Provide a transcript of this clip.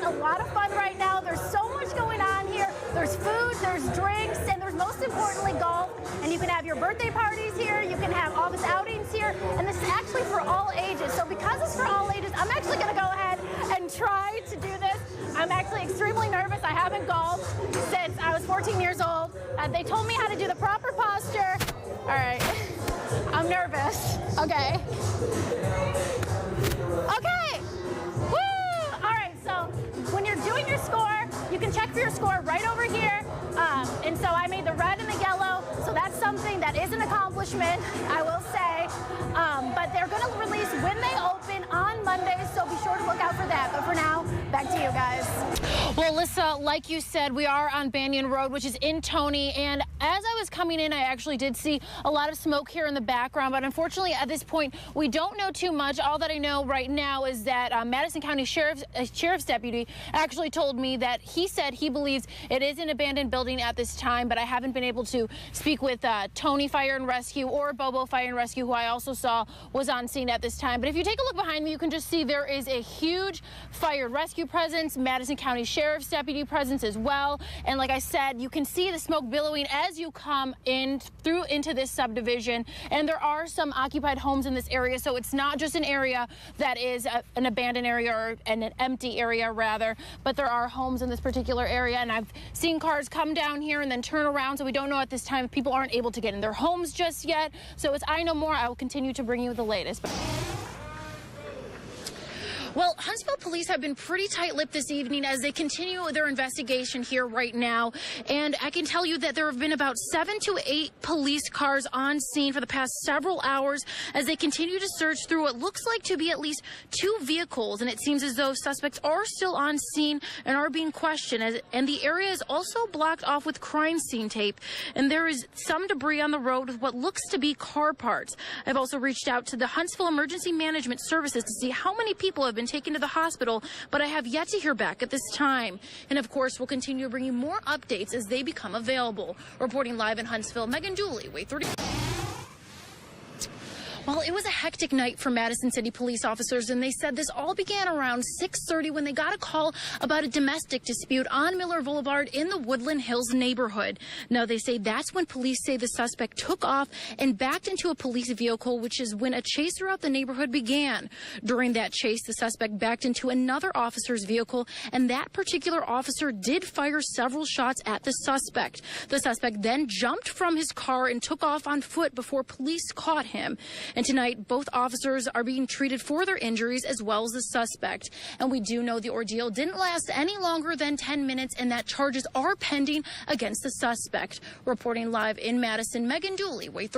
a lot of fun right now. There's so much going on here. There's food, there's drinks, and there's most importantly golf. And you can have your birthday parties here. You can have office outings here. And this is actually for all ages. So because it's for all ages, I'm actually going to go ahead and try to do this. I'm actually extremely nervous. I haven't golfed since I was 14 years old. They told me how to do the proper posture. All right. I'm nervous. Okay. Okay. Woo! All right, so when you're doing your score, you can check for your score right over here. And so I made the red and the yellow, so that's something that is an accomplishment, I will say. But they're going to release when they open on Mondays, so be sure to look out for that. But for now, back to you guys. Well, Alyssa, like you said, we are on Banyan Road, which is in Tony, and as I was coming in, I actually did see a lot of smoke here in the background, but unfortunately at this point, we don't know too much. All that I know right now is that Madison County Sheriff's deputy actually told me that he said he believes it is an abandoned building at this time, but I haven't been able to speak with Tony Fire and Rescue or Bobo Fire and Rescue, who I also saw was on scene at this time. But if you take a look behind me, you can just see there is a huge fire and rescue presence, Madison County Sheriff's deputy presence as well. And like I said, you can see the smoke billowing as you come in through into this subdivision. And there are some occupied homes in this area, so it's not just an area that is an abandoned area or an empty area rather, but there are homes in this particular area. And I've seen cars come down here and then turn around, so we don't know at this time if people aren't able to get in their homes just yet. So as I know more, I will continue to bring you the latest. Well, Huntsville police have been pretty tight-lipped this evening as they continue their investigation here right now. And I can tell you that there have been about 7 to 8 police cars on scene for the past several hours as they continue to search through what looks like to be at least 2 vehicles. And it seems as though suspects are still on scene and are being questioned. And the area is also blocked off with crime scene tape. And there is some debris on the road with what looks to be car parts. I've also reached out to the Huntsville Emergency Management Services to see how many people have been taken to the hospital, but I have yet to hear back at this time. And of course, we'll continue to bring you more updates as they become available. Reporting live in Huntsville, Megan Dooley, Way 30. Well, it was a hectic night for Madison City police officers, and they said this all began around 6:30 when they got a call about a domestic dispute on Miller Boulevard in the Woodland Hills neighborhood. Now, they say that's when police say the suspect took off and backed into a police vehicle, which is when a chase throughout the neighborhood began. During that chase, the suspect backed into another officer's vehicle, and that particular officer did fire several shots at the suspect. The suspect then jumped from his car and took off on foot before police caught him. And tonight, both officers are being treated for their injuries as well as the suspect. And we do know the ordeal didn't last any longer than 10 minutes and that charges are pending against the suspect. Reporting live in Madison, Megan Dooley, Way 30.